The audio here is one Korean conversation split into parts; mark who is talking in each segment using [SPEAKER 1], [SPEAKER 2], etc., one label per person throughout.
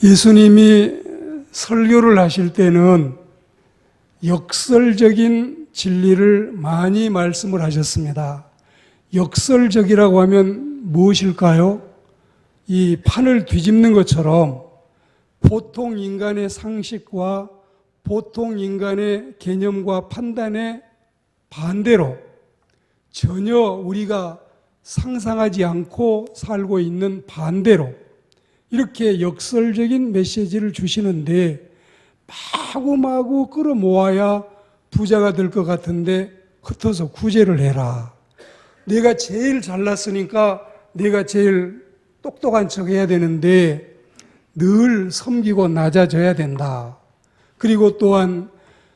[SPEAKER 1] 예수님이 설교를 하실 때는 역설적인 진리를 많이 말씀을 하셨습니다. 역설적이라고 하면 무엇일까요? 이 판을 뒤집는 것처럼 보통 인간의 상식과 보통 인간의 개념과 판단의 반대로 전혀 우리가 상상하지 않고 살고 있는 반대로 이렇게 역설적인 메시지를 주시는데 마구마구 끌어모아야 부자가 될 것 같은데 흩어서 구제를 해라. 내가 제일 잘났으니까 내가 제일 똑똑한 척 해야 되는데 늘 섬기고 낮아져야 된다. 그리고 또한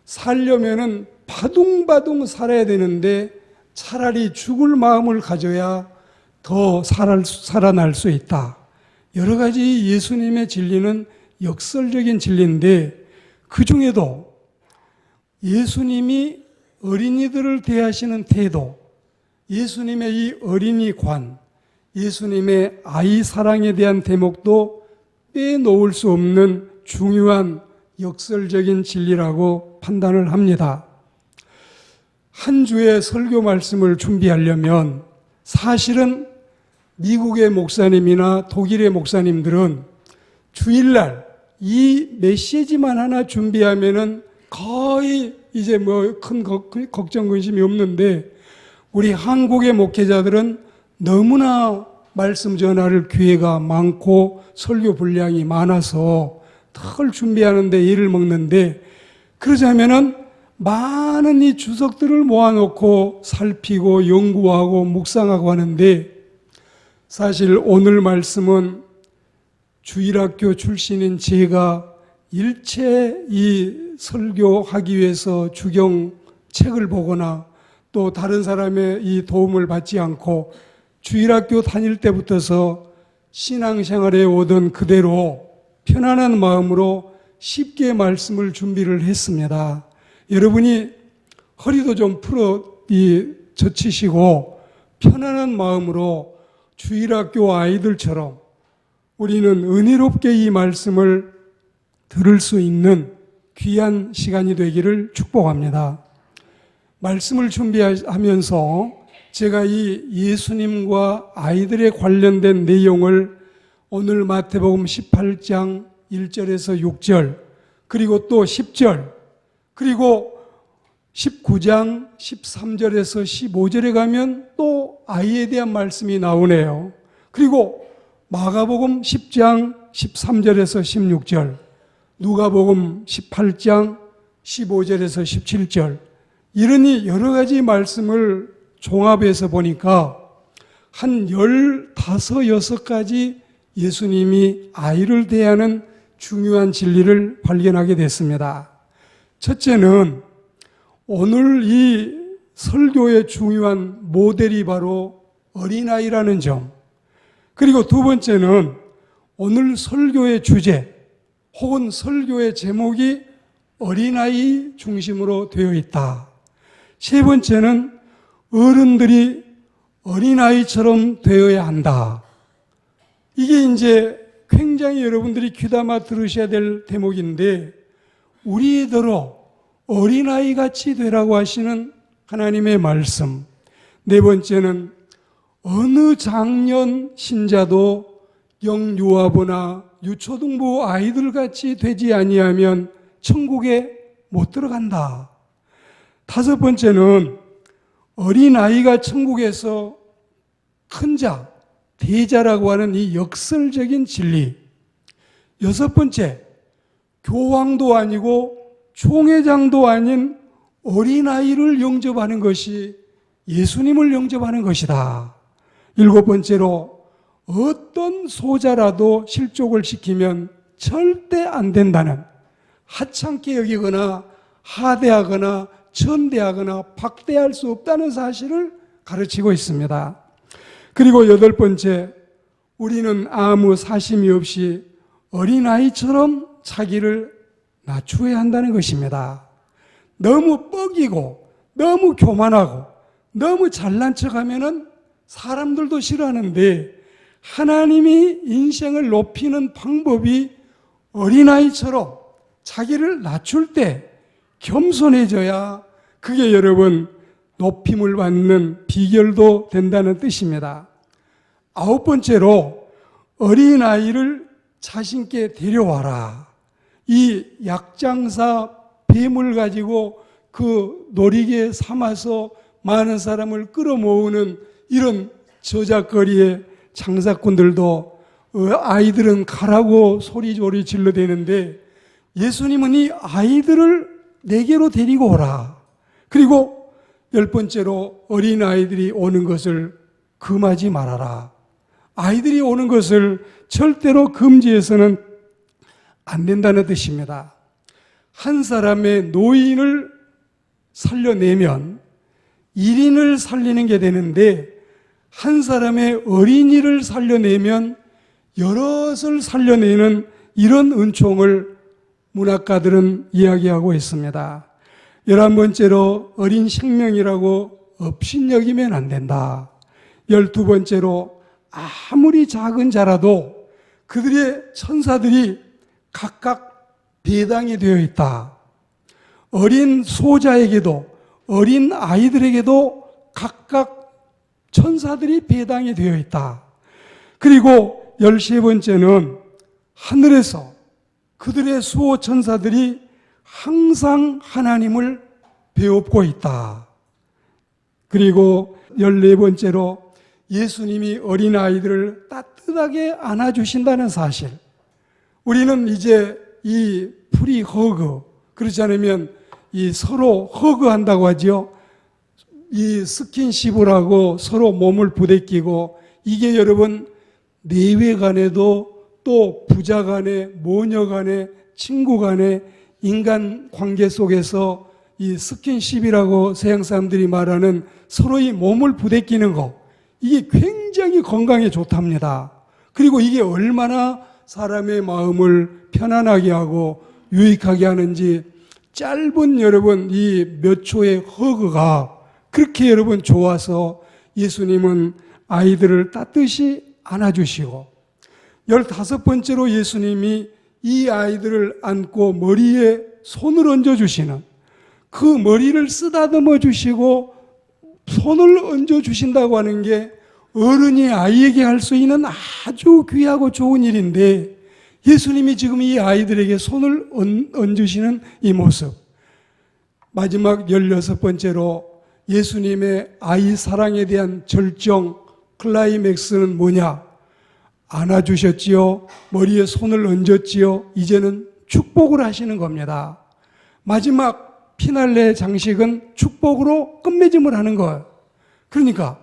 [SPEAKER 1] 살려면은 바둥바둥 살아야 되는데 차라리 죽을 마음을 가져야 더 살아날 수 있다. 여러 가지 예수님의 진리는 역설적인 진리인데 그 중에도 예수님이 어린이들을 대하시는 태도, 예수님의 이 어린이관, 예수님의 아이 사랑에 대한 대목도 빼놓을 수 없는 중요한 역설적인 진리라고 판단을 합니다. 한 주의 설교 말씀을 준비하려면 사실은 미국의 목사님이나 독일의 목사님들은 주일날 이 메시지만 하나 준비하면은 거의 이제 뭐 큰 걱정 근심이 없는데 우리 한국의 목회자들은 너무나 말씀 전할 기회가 많고 설교 분량이 많아서 덜 준비하는데 일을 먹는데 그러자면은 많은 이 주석들을 모아놓고 살피고 연구하고 묵상하고 하는데 사실 오늘 말씀은 주일학교 출신인 제가 일체 이 설교하기 위해서 주경 책을 보거나 또 다른 사람의 이 도움을 받지 않고 주일학교 다닐 때부터서 신앙생활에 오던 그대로 편안한 마음으로 쉽게 말씀을 준비를 했습니다. 여러분이 허리도 좀 젖히시고 편안한 마음으로 주일학교 아이들처럼 우리는 은혜롭게 이 말씀을 들을 수 있는 귀한 시간이 되기를 축복합니다. 말씀을 준비하면서 제가 이 예수님과 아이들에 관련된 내용을 오늘 마태복음 18장 1절에서 6절 그리고 또 10절 그리고 19장 13절에서 15절에 가면 또 아이에 대한 말씀이 나오네요. 그리고 마가복음 10장 13절에서 16절, 누가복음 18장 15절에서 17절 이러니 여러 가지 말씀을 종합해서 보니까 한 15, 6가지 예수님이 아이를 대하는 중요한 진리를 발견하게 됐습니다. 첫째는 오늘 이 설교의 중요한 모델이 바로 어린아이라는 점. 그리고 두 번째는 오늘 설교의 주제 혹은 설교의 제목이 어린아이 중심으로 되어 있다. 세 번째는 어른들이 어린아이처럼 되어야 한다. 이게 이제 굉장히 여러분들이 귀담아 들으셔야 될 대목인데 우리더러 어린아이 같이 되라고 하시는 하나님의 말씀. 네 번째는 어느 장년 신자도 영유아부나 유초등부 아이들 같이 되지 아니하면 천국에 못 들어간다. 다섯 번째는 어린아이가 천국에서 큰 자, 대자라고 하는 이 역설적인 진리. 여섯 번째, 교황도 아니고 총회장도 아닌 어린아이를 영접하는 것이 예수님을 영접하는 것이다. 일곱 번째로 어떤 소자라도 실족을 시키면 절대 안 된다는 하찮게 여기거나 하대하거나 천대하거나 박대할 수 없다는 사실을 가르치고 있습니다. 그리고 여덟 번째, 우리는 아무 사심이 없이 어린아이처럼 자기를 낮추어야 한다는 것입니다. 너무 뻐기고 너무 교만하고 너무 잘난 척하면은 사람들도 싫어하는데 하나님이 인생을 높이는 방법이 어린아이처럼 자기를 낮출 때 겸손해져야 그게 여러분 높임을 받는 비결도 된다는 뜻입니다. 9번째로 어린아이를 자신께 데려와라. 이 약장사 뱀을 가지고 그 놀이개 삼아서 많은 사람을 끌어모으는 이런 저작거리의 장사꾼들도 아이들은 가라고 소리조리 질러대는데 예수님은 이 아이들을 내게로 데리고 오라. 그리고 10번째로 어린아이들이 오는 것을 금하지 말아라. 아이들이 오는 것을 절대로 금지해서는 안 된다는 뜻입니다. 한 사람의 노인을 살려내면 1인을 살리는 게 되는데 한 사람의 어린이를 살려내면 여럿을 살려내는 이런 은총을 문학가들은 이야기하고 있습니다. 11번째로 어린 생명이라고 업신여기면 안 된다. 12번째로 아무리 작은 자라도 그들의 천사들이 각각 배당이 되어 있다. 어린 소자에게도 어린 아이들에게도 각각 천사들이 배당이 되어 있다. 그리고 13번째는 하늘에서 그들의 수호 천사들이 항상 하나님을 배웁고 있다. 그리고 14번째로 예수님이 어린아이들을 따뜻하게 안아주신다는 사실. 우리는 이제 이 프리 허그, 그렇지 않으면 이 서로 허그한다고 하죠. 이 스킨십을 하고 서로 몸을 부대끼고 이게 여러분 내외 간에도 또 부자 간에 모녀 간에 친구 간에 인간 관계 속에서 이 스킨십이라고 서양 사람들이 말하는 서로의 몸을 부대끼는 거 이게 굉장히 건강에 좋답니다. 그리고 이게 얼마나 사람의 마음을 편안하게 하고 유익하게 하는지 짧은 여러분 이 몇 초의 허그가 그렇게 여러분 좋아서 예수님은 아이들을 따뜻이 안아주시고 15번째로 예수님이 이 아이들을 안고 머리에 손을 얹어주시는 그 머리를 쓰다듬어 주시고 손을 얹어주신다고 하는 게 어른이 아이에게 할 수 있는 아주 귀하고 좋은 일인데 예수님이 지금 이 아이들에게 손을 얹으시는 이 모습. 마지막 16번째로 예수님의 아이 사랑에 대한 절정 클라이맥스는 뭐냐? 안아주셨지요. 머리에 손을 얹었지요. 이제는 축복을 하시는 겁니다. 마지막 피날레 장식은 축복으로 끝맺음을 하는 거예요. 그러니까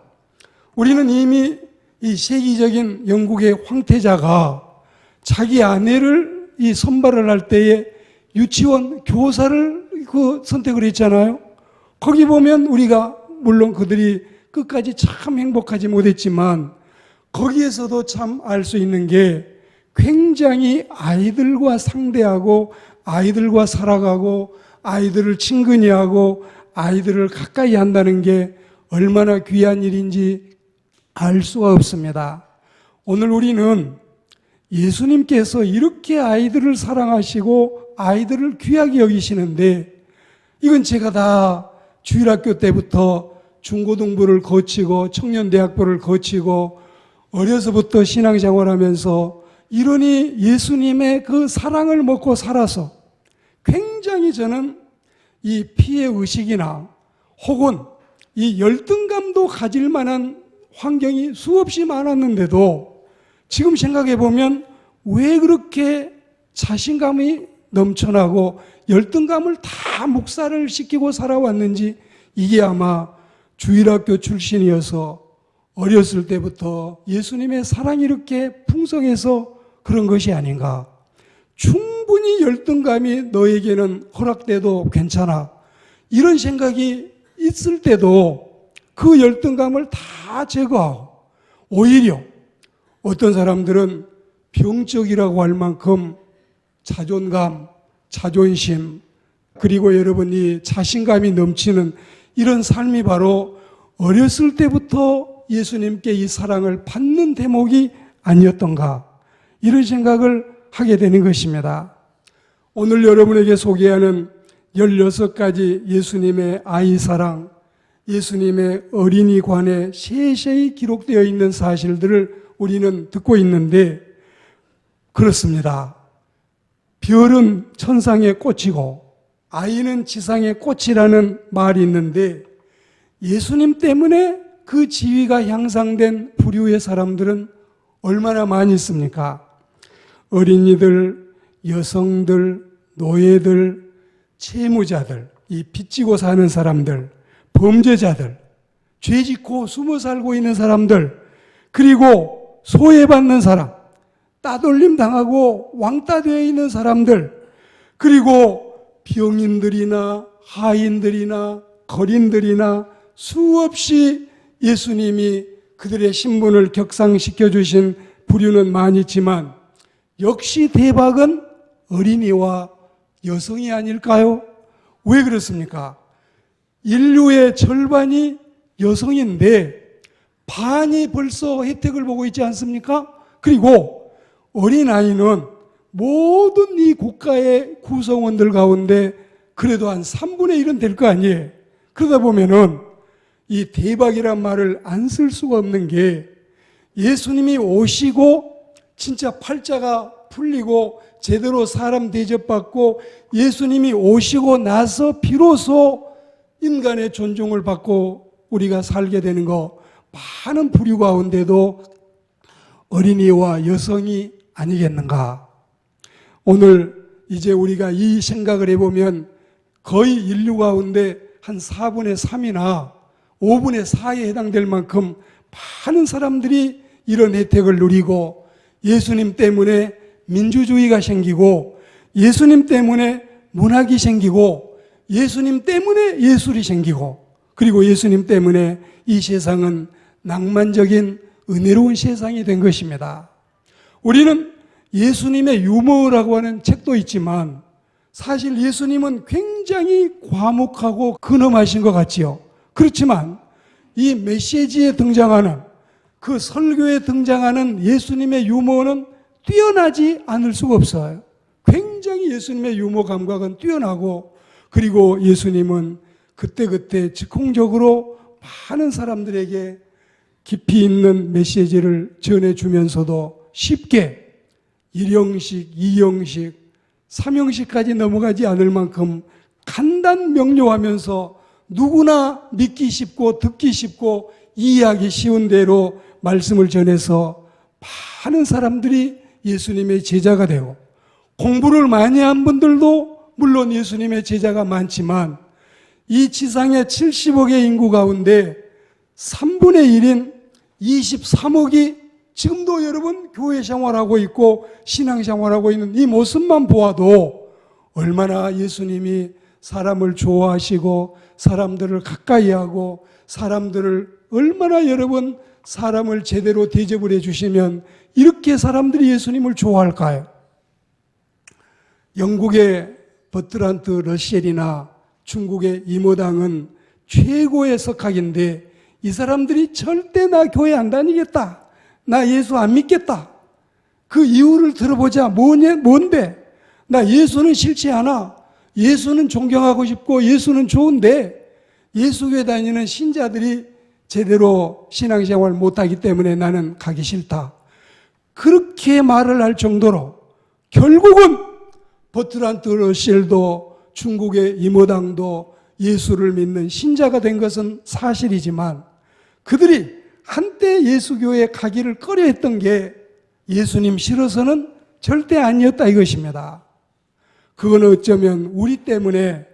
[SPEAKER 1] 우리는 이미 이 세계적인 영국의 황태자가 자기 아내를 이 선발을 할 때에 유치원 교사를 선택을 했잖아요. 거기 보면 우리가 물론 그들이 끝까지 참 행복하지 못했지만 거기에서도 참 알 수 있는 게 굉장히 아이들과 상대하고 아이들과 살아가고 아이들을 친근히 하고 아이들을 가까이 한다는 게 얼마나 귀한 일인지 알 수가 없습니다. 오늘 우리는 예수님께서 이렇게 아이들을 사랑하시고 아이들을 귀하게 여기시는데 이건 제가 다 주일학교 때부터 중고등부를 거치고 청년대학부를 거치고 어려서부터 신앙생활하면서 이러니 예수님의 그 사랑을 먹고 살아서 굉장히 저는 이 피해의식이나 혹은 이 열등감도 가질 만한 환경이 수없이 많았는데도 지금 생각해 보면 왜 그렇게 자신감이 넘쳐나고 열등감을 다 묵살을 시키고 살아왔는지 이게 아마 주일학교 출신이어서 어렸을 때부터 예수님의 사랑이 이렇게 풍성해서 그런 것이 아닌가. 충분히 열등감이 너에게는 허락돼도 괜찮아. 이런 생각이 있을 때도 그 열등감을 다 제거하고 오히려 어떤 사람들은 병적이라고 할 만큼 자존감, 자존심 그리고 여러분이 자신감이 넘치는 이런 삶이 바로 어렸을 때부터 예수님께 이 사랑을 받는 대목이 아니었던가 이런 생각을 하게 되는 것입니다. 오늘 여러분에게 소개하는 16가지 예수님의 아이 사랑, 예수님의 어린이 관에 세세히 기록되어 있는 사실들을 우리는 듣고 있는데, 그렇습니다. 별은 천상의 꽃이고 아이는 지상의 꽃이라는 말이 있는데, 예수님 때문에 그 지위가 향상된 부류의 사람들은 얼마나 많이 있습니까? 어린이들, 여성들, 노예들, 채무자들, 이 빚지고 사는 사람들, 범죄자들, 죄짓고 숨어 살고 있는 사람들, 그리고 소외받는 사람, 따돌림 당하고 왕따 되어 있는 사람들, 그리고 병인들이나 하인들이나 거린들이나 수없이 예수님이 그들의 신분을 격상시켜 주신 부류는 많이지만, 역시 대박은 어린이와 여성이 아닐까요? 왜 그렇습니까? 인류의 절반이 여성인데 반이 벌써 혜택을 보고 있지 않습니까? 그리고 어린아이는 모든 이 국가의 구성원들 가운데 그래도 한 3분의 1은 될 거 아니에요. 그러다 보면은 이 대박이란 말을 안 쓸 수가 없는 게, 예수님이 오시고 진짜 팔자가 풀리고 제대로 사람 대접받고 예수님이 오시고 나서 비로소 인간의 존중을 받고 우리가 살게 되는 거, 많은 부류 가운데도 어린이와 여성이 아니겠는가. 오늘 이제 우리가 이 생각을 해보면 거의 인류 가운데 한 4분의 3이나 5분의 4에 해당될 만큼 많은 사람들이 이런 혜택을 누리고, 예수님 때문에 민주주의가 생기고, 예수님 때문에 문학이 생기고, 예수님 때문에 예술이 생기고, 그리고 예수님 때문에 이 세상은 낭만적인 은혜로운 세상이 된 것입니다. 우리는 예수님의 유머라고 하는 책도 있지만, 사실 예수님은 굉장히 과묵하고 근엄하신 것 같지요. 그렇지만 이 메시지에 등장하는, 그 설교에 등장하는 예수님의 유머는 뛰어나지 않을 수가 없어요. 굉장히 예수님의 유머 감각은 뛰어나고, 그리고 예수님은 그때그때 즉흥적으로 많은 사람들에게 깊이 있는 메시지를 전해주면서도 쉽게 1형식, 2형식, 3형식까지 넘어가지 않을 만큼 간단 명료하면서 누구나 믿기 쉽고 듣기 쉽고 이해하기 쉬운 대로 말씀을 전해서 많은 사람들이 예수님의 제자가 되고, 공부를 많이 한 분들도 물론 예수님의 제자가 많지만, 이 지상의 70억의 인구 가운데 3분의 1인 23억이 지금도 여러분 교회 생활하고 있고 신앙 생활하고 있는 이 모습만 보아도 얼마나 예수님이 사람을 좋아하시고 사람들을 가까이 하고 사람들을 얼마나 여러분 사람을 제대로 대접을 해주시면 이렇게 사람들이 예수님을 좋아할까요? 영국의 버트란트 러셀이나 중국의 이모당은 최고의 석학인데, 이 사람들이 절대 나 교회 안 다니겠다, 나 예수 안 믿겠다, 그 이유를 들어보자. 뭔데? 나 예수는 싫지 않아. 예수는 존경하고 싶고 예수는 좋은데 예수교회 다니는 신자들이 제대로 신앙생활 못하기 때문에 나는 가기 싫다. 그렇게 말을 할 정도로 결국은 버트란트 러셀도 중국의 이모당도 예수를 믿는 신자가 된 것은 사실이지만, 그들이 한때 예수교회에 가기를 꺼려했던 게 예수님 싫어서는 절대 아니었다 이것입니다. 그건 어쩌면 우리 때문에,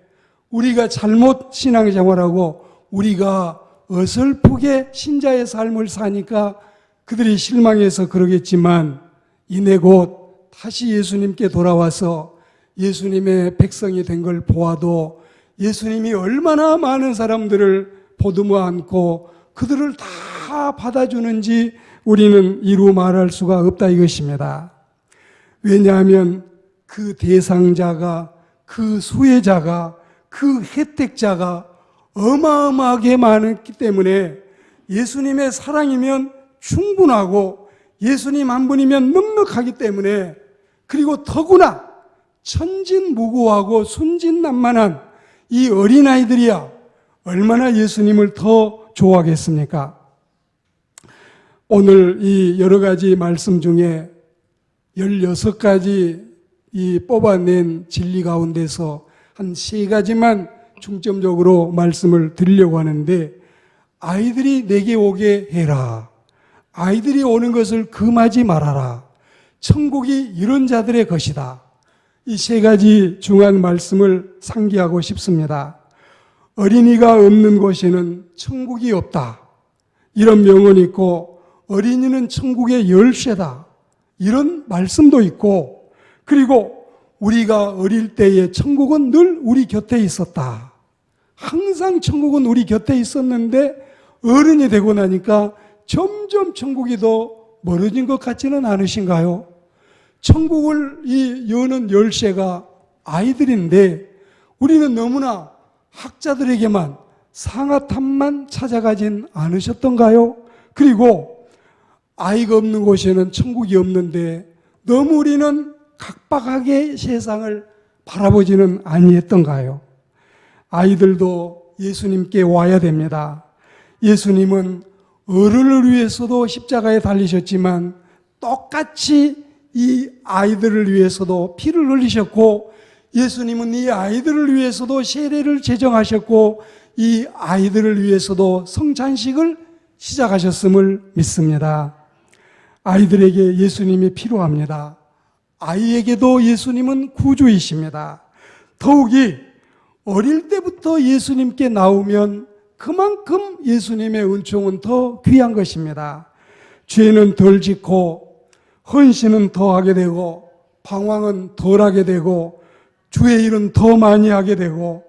[SPEAKER 1] 우리가 잘못 신앙생활하고 우리가 어설프게 신자의 삶을 사니까 그들이 실망해서 그러겠지만, 이내 곧 다시 예수님께 돌아와서 예수님의 백성이 된 걸 보아도 예수님이 얼마나 많은 사람들을 보듬어 안고 그들을 다 받아주는지 우리는 이루 말할 수가 없다 이것입니다. 왜냐하면 그 대상자가, 그 수혜자가, 그 혜택자가 어마어마하게 많았기 때문에 예수님의 사랑이면 충분하고 예수님 한 분이면 넉넉하기 때문에 그리고 더구나 천진무구하고 순진난만한 이 어린아이들이야 얼마나 예수님을 더 좋아하겠습니까? 오늘 이 여러 가지 말씀 중에 16가지 이 뽑아낸 진리 가운데서 한 3가지만 중점적으로 말씀을 드리려고 하는데, 아이들이 내게 오게 해라. 아이들이 오는 것을 금하지 말아라. 천국이 이런 자들의 것이다. 이 3가지 중요한 말씀을 상기하고 싶습니다. 어린이가 없는 곳에는 천국이 없다. 이런 명언이 있고, 어린이는 천국의 열쇠다. 이런 말씀도 있고, 그리고 우리가 어릴 때에 천국은 늘 우리 곁에 있었다. 항상 천국은 우리 곁에 있었는데 어른이 되고 나니까 점점 천국이 더 멀어진 것 같지는 않으신가요? 천국을 이 여는 열쇠가 아이들인데 우리는 너무나 학자들에게만 상아탑만 찾아가진 않으셨던가요? 그리고 아이가 없는 곳에는 천국이 없는데 너무 우리는 각박하게 세상을 바라보지는 아니했던가요? 아이들도 예수님께 와야 됩니다. 예수님은 어른을 위해서도 십자가에 달리셨지만 똑같이 이 아이들을 위해서도 피를 흘리셨고, 예수님은 이 아이들을 위해서도 세례를 제정하셨고, 이 아이들을 위해서도 성찬식을 시작하셨음을 믿습니다. 아이들에게 예수님이 필요합니다. 아이에게도 예수님은 구주이십니다. 더욱이 어릴 때부터 예수님께 나오면 그만큼 예수님의 은총은 더 귀한 것입니다. 죄는 덜 짓고 헌신은 더 하게 되고 방황은 덜 하게 되고 주의 일은 더 많이 하게 되고,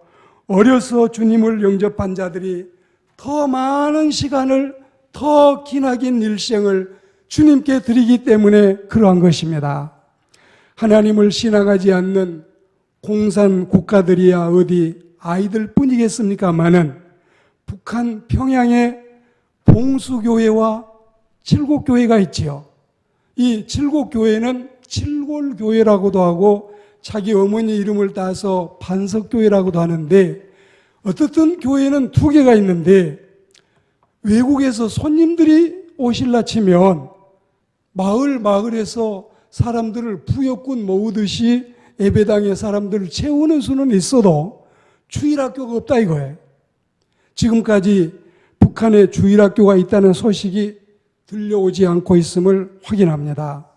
[SPEAKER 1] 어려서 주님을 영접한 자들이 더 많은 시간을, 더 기나긴 일생을 주님께 드리기 때문에 그러한 것입니다. 하나님을 신앙하지 않는 공산 국가들이야 어디 아이들 뿐이겠습니까마는 북한 평양에 봉수교회와 칠곡교회가 있지요. 이 칠곡교회는 칠골교회라고도 하고 자기 어머니 이름을 따서 반석교회라고도 하는데, 어떻든 교회는 2개가 있는데 외국에서 손님들이 오실라 치면 마을에서 사람들을 부역군 모으듯이 예배당에 사람들을 채우는 수는 있어도 주일학교가 없다 이거예요. 지금까지 북한에 주일학교가 있다는 소식이 들려오지 않고 있음을 확인합니다.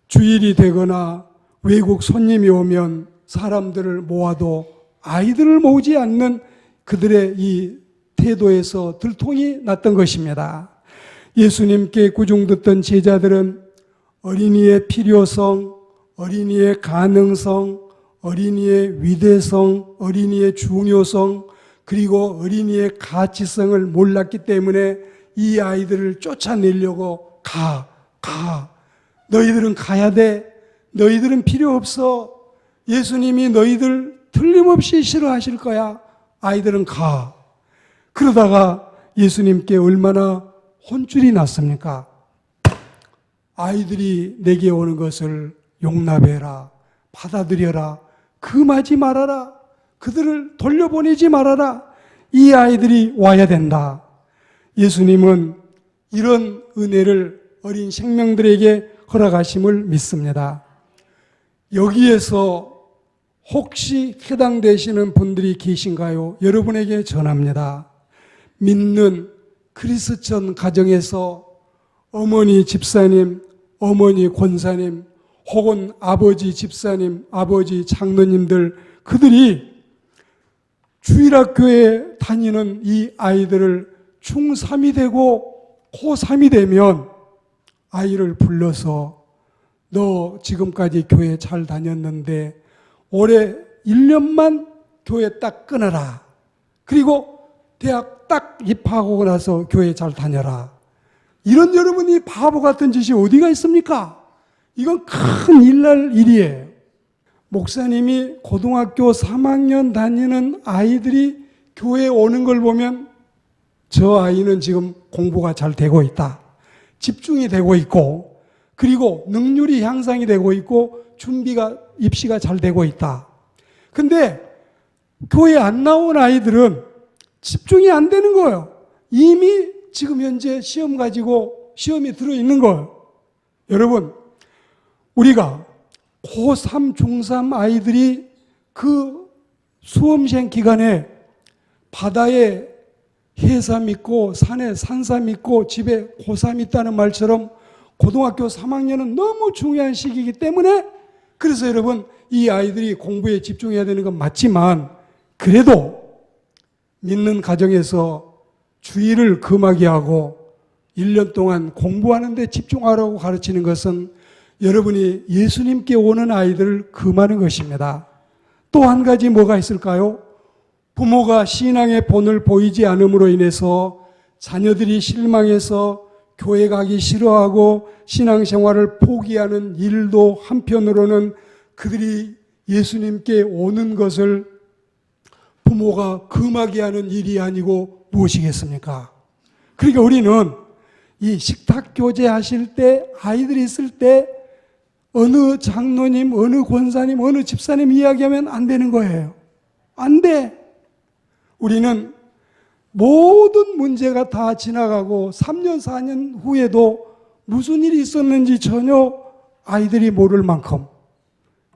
[SPEAKER 1] 주일이 되거나 외국 손님이 오면 사람들을 모아도 아이들을 모으지 않는 그들의 이 태도에서 들통이 났던 것입니다. 예수님께 구중듣던 제자들은 어린이의 필요성, 어린이의 가능성, 어린이의 위대성, 어린이의 중요성, 그리고 어린이의 가치성을 몰랐기 때문에 이 아이들을 쫓아내려고 가. 너희들은 가야 돼. 너희들은 필요 없어. 예수님이 너희들 틀림없이 싫어하실 거야. 아이들은 가. 그러다가 예수님께 얼마나 혼쭐이 났습니까? 아이들이 내게 오는 것을 용납해라. 받아들여라. 금하지 말아라. 그들을 돌려보내지 말아라. 이 아이들이 와야 된다. 예수님은 이런 은혜를 어린 생명들에게 허락하심을 믿습니다. 여기에서 혹시 해당되시는 분들이 계신가요? 여러분에게 전합니다. 믿는 크리스천 가정에서 어머니 집사님, 어머니 권사님, 혹은 아버지 집사님, 아버지 장로님들, 그들이 주일학교에 다니는 이 아이들을 중3이 되고 고3이 되면 아이를 불러서 너 지금까지 교회 잘 다녔는데 올해 1년만 교회 딱 끊어라. 그리고 대학 딱 입학하고 나서 교회 잘 다녀라. 이런 여러분이 바보 같은 짓이 어디가 있습니까? 이건 큰 일날 일이에요. 목사님이 고등학교 3학년 다니는 아이들이 교회에 오는 걸 보면 저 아이는 지금 공부가 잘 되고 있다. 집중이 되고 있고, 그리고 능률이 향상이 되고 있고 입시가 잘 되고 있다. 근데 교회 안 나온 아이들은 집중이 안 되는 거예요. 이미 지금 현재 시험 가지고 시험이 들어있는 거예요. 여러분, 우리가 고3, 중3 아이들이 그 수험시행 기간에 바다에 해삼 있고 산에 산삼 있고 집에 고3 있다는 말처럼 고등학교 3학년은 너무 중요한 시기이기 때문에, 그래서 여러분 이 아이들이 공부에 집중해야 되는 건 맞지만, 그래도 믿는 가정에서 주의를 금하게 하고 1년 동안 공부하는 데 집중하라고 가르치는 것은 여러분이 예수님께 오는 아이들을 금하는 것입니다. 또 한 가지 뭐가 있을까요? 부모가 신앙의 본을 보이지 않음으로 인해서 자녀들이 실망해서 교회 가기 싫어하고 신앙생활을 포기하는 일도 한편으로는 그들이 예수님께 오는 것을 부모가 금하게 하는 일이 아니고 무엇이겠습니까? 그러니까 우리는 이 식탁 교제 하실 때, 아이들이 있을 때 어느 장로님, 어느 권사님, 어느 집사님 이야기하면 안 되는 거예요. 안 돼. 우리는 모든 문제가 다 지나가고 3년, 4년 후에도 무슨 일이 있었는지 전혀 아이들이 모를 만큼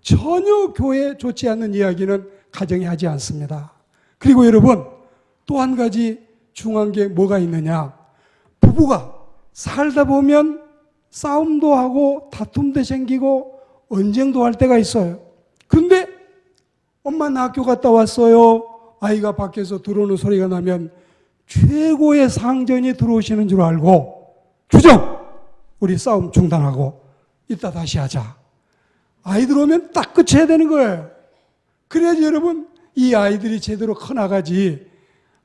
[SPEAKER 1] 전혀 교회에 좋지 않는 이야기는 가정에 하지 않습니다. 그리고 여러분, 또 한 가지 중요한 게 뭐가 있느냐. 부부가 살다 보면 싸움도 하고 다툼도 생기고 언쟁도 할 때가 있어요. 그런데 엄마 나 학교 갔다 왔어요. 아이가 밖에서 들어오는 소리가 나면 최고의 상전이 들어오시는 줄 알고 주정! 우리 싸움 중단하고 이따 다시 하자. 아이들 오면 딱 끝해야 되는 거예요. 그래야지 여러분 이 아이들이 제대로 커나가지.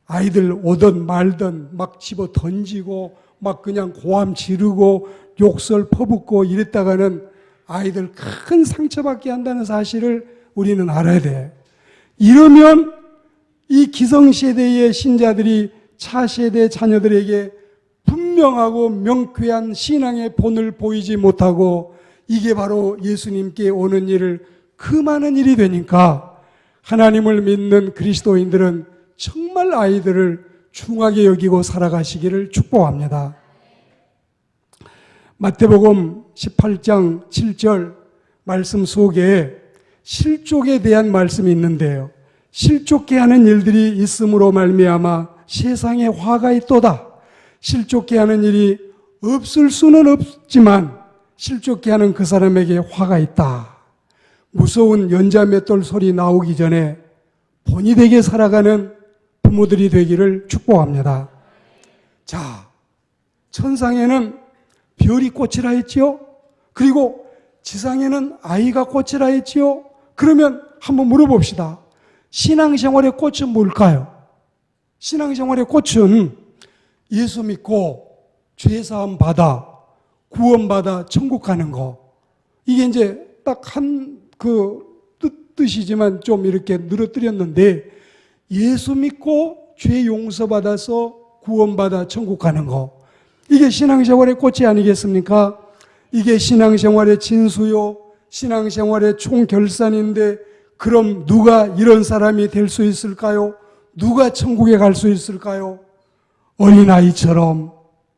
[SPEAKER 1] 아이들 오든 말든 막 집어 던지고 막 그냥 고함 지르고 욕설 퍼붓고 이랬다가는 아이들 큰 상처받게 한다는 사실을 우리는 알아야 돼. 이러면 이 기성세대의 신자들이 차세대 자녀들에게 분명하고 명쾌한 신앙의 본을 보이지 못하고 이게 바로 예수님께 오는 일을 금하는 일이 되니까 하나님을 믿는 그리스도인들은 정말 아이들을 중하게 여기고 살아가시기를 축복합니다. 마태복음 18장 7절 말씀 속에 실족에 대한 말씀이 있는데요. 실족케 하는 일들이 있음으로 말미암아 세상에 화가 있도다. 실족케 하는 일이 없을 수는 없지만 실족케 하는 그 사람에게 화가 있다. 무서운 연자맷돌 소리 나오기 전에 본이 되게 살아가는 부모들이 되기를 축복합니다. 자, 천상에는 별이 꽃이라 했지요. 그리고 지상에는 아이가 꽃이라 했지요. 그러면 한번 물어봅시다. 신앙생활의 꽃은 뭘까요? 신앙생활의 꽃은 예수 믿고 죄사함 받아 구원받아 천국 가는 거. 이게 이제 딱 한 뜻이지만 좀 이렇게 늘어뜨렸는데, 예수 믿고 죄 용서받아서 구원받아 천국 가는 거. 이게 신앙생활의 꽃이 아니겠습니까? 이게 신앙생활의 진수요, 신앙생활의 총결산인데, 그럼 누가 이런 사람이 될 수 있을까요? 누가 천국에 갈 수 있을까요? 어린아이처럼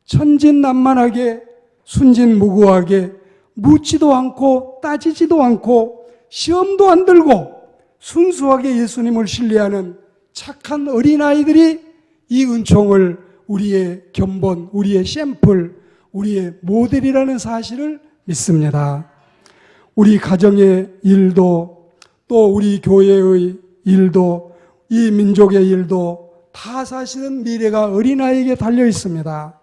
[SPEAKER 1] 천진난만하게 순진무구하게 묻지도 않고 따지지도 않고 시험도 안 들고 순수하게 예수님을 신뢰하는 착한 어린아이들이 이 은총을 우리의 견본, 우리의 샘플, 우리의 모델이라는 사실을 믿습니다. 우리 가정의 일도 또 우리 교회의 일도 이 민족의 일도 다 사실은 미래가 어린아이에게 달려 있습니다.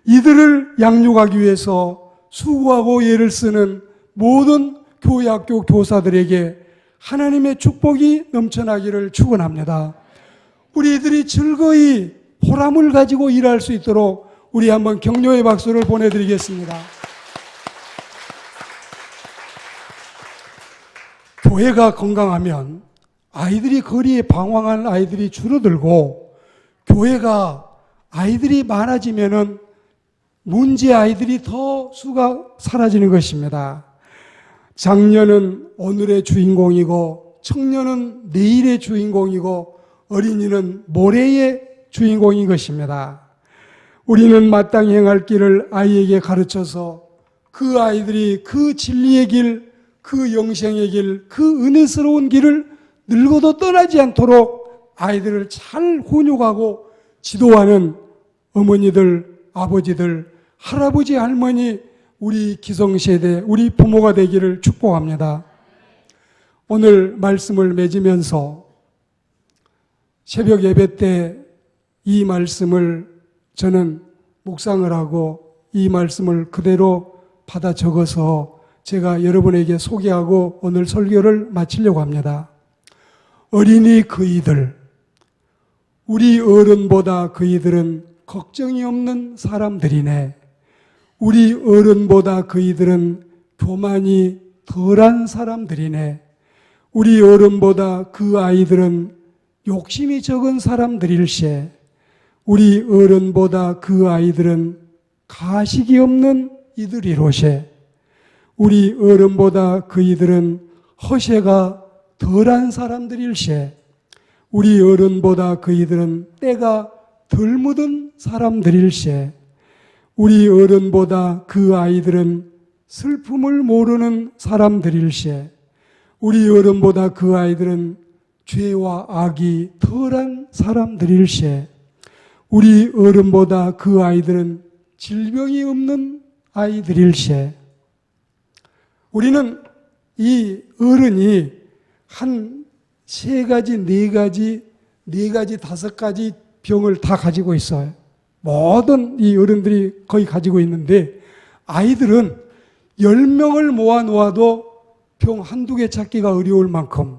[SPEAKER 1] 이들을 양육하기 위해서 수고하고 애를 쓰는 모든 교회 학교 교사들에게 하나님의 축복이 넘쳐나기를 축원합니다. 우리들이 즐거이 보람을 가지고 일할 수 있도록 우리 한번 격려의 박수를 보내드리겠습니다. 교회가 건강하면 아이들이 거리에 방황하는 아이들이 줄어들고, 교회가 아이들이 많아지면은 문제 아이들이 더 수가 사라지는 것입니다. 장년은 오늘의 주인공이고 청년은 내일의 주인공이고 어린이는 모레의 주인공인 것입니다. 우리는 마땅히 행할 길을 아이에게 가르쳐서 그 아이들이 그 진리의 길, 그 영생의 길, 그 은혜스러운 길을 늙어도 떠나지 않도록 아이들을 잘 훈육하고 지도하는 어머니들, 아버지들, 할아버지, 할머니, 우리 기성세대, 우리 부모가 되기를 축복합니다. 오늘 말씀을 맺으면서 새벽 예배 때 이 말씀을 저는 묵상을 하고 이 말씀을 그대로 받아 적어서 제가 여러분에게 소개하고 오늘 설교를 마치려고 합니다. 어린이 그이들, 우리 어른보다 그이들은 걱정이 없는 사람들이네. 우리 어른보다 그이들은 교만이 덜한 사람들이네. 우리 어른보다 그 아이들은 욕심이 적은 사람들일세. 우리 어른보다 그 아이들은 가식이 없는 이들이로세. 우리 어른보다 그이들은 허세가 덜한 사람들일세. 우리 어른보다 그이들은 때가 덜 묻은 사람들일세. 우리 어른보다 그 아이들은 슬픔을 모르는 사람들일세. 우리 어른보다 그 아이들은 죄와 악이 덜한 사람들일세. 우리 어른보다 그 아이들은 질병이 없는 아이들일세. 우리는 이 어른이 한 세 가지, 네 가지, 다섯 가지 병을 다 가지고 있어요. 모든 이 어른들이 거의 가지고 있는데 아이들은 10명을 모아 놓아도 병 한두 개 찾기가 어려울 만큼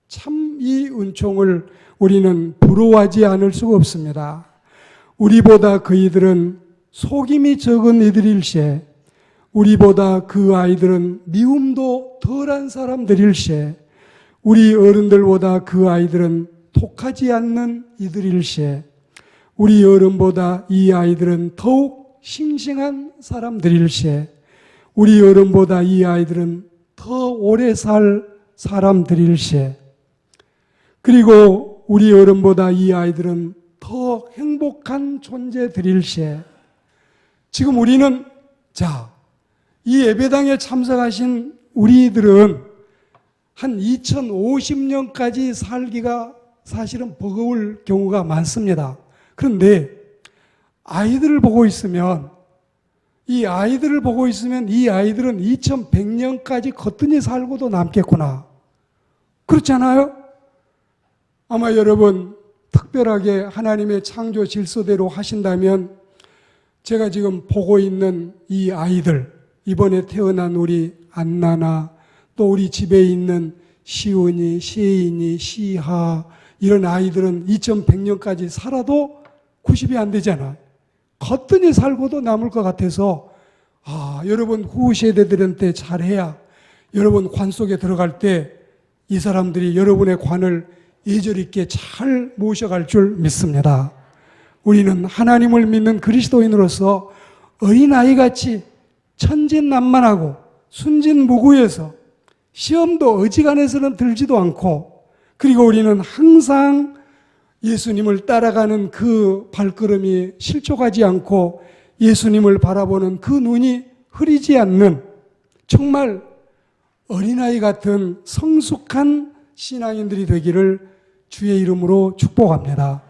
[SPEAKER 1] 참 이 은총을 우리는 부러워하지 않을 수가 없습니다. 우리보다 그이들은 속임이 적은 이들일세. 우리보다 그 아이들은 미움도 덜한 사람들일세. 우리 어른들보다 그 아이들은 독하지 않는 이들일세. 우리 어른보다 이 아이들은 더욱 싱싱한 사람들일세. 우리 어른보다 이 아이들은 더 오래 살 사람들일세. 그리고 우리 어른보다 이 아이들은 더 행복한 존재들일세. 지금 우리는 이 예배당에 참석하신 우리들은 한 2050년까지 살기가 사실은 버거울 경우가 많습니다. 그런데 아이들을 보고 있으면 이 아이들은 2100년까지 거뜬히 살고도 남겠구나. 그렇잖아요? 아마 여러분 특별하게 하나님의 창조 질서대로 하신다면 제가 지금 보고 있는 이 아이들, 이번에 태어난 우리 안나나 또 우리 집에 있는 시은이, 시인이, 시하 이런 아이들은 2100년까지 살아도 90이 안 되잖아요. 거뜬히 살고도 남을 것 같아서 여러분 후 세대들한테 잘해야 여러분 관 속에 들어갈 때 이 사람들이 여러분의 관을 예절 있게 잘 모셔갈 줄 믿습니다. 우리는 하나님을 믿는 그리스도인으로서 어린아이같이 천진난만하고 순진무구해서 시험도 어지간해서는 들지도 않고 그리고 우리는 항상 예수님을 따라가는 그 발걸음이 실족하지 않고 예수님을 바라보는 그 눈이 흐리지 않는 정말 어린아이 같은 성숙한 신앙인들이 되기를 주의 이름으로 축복합니다.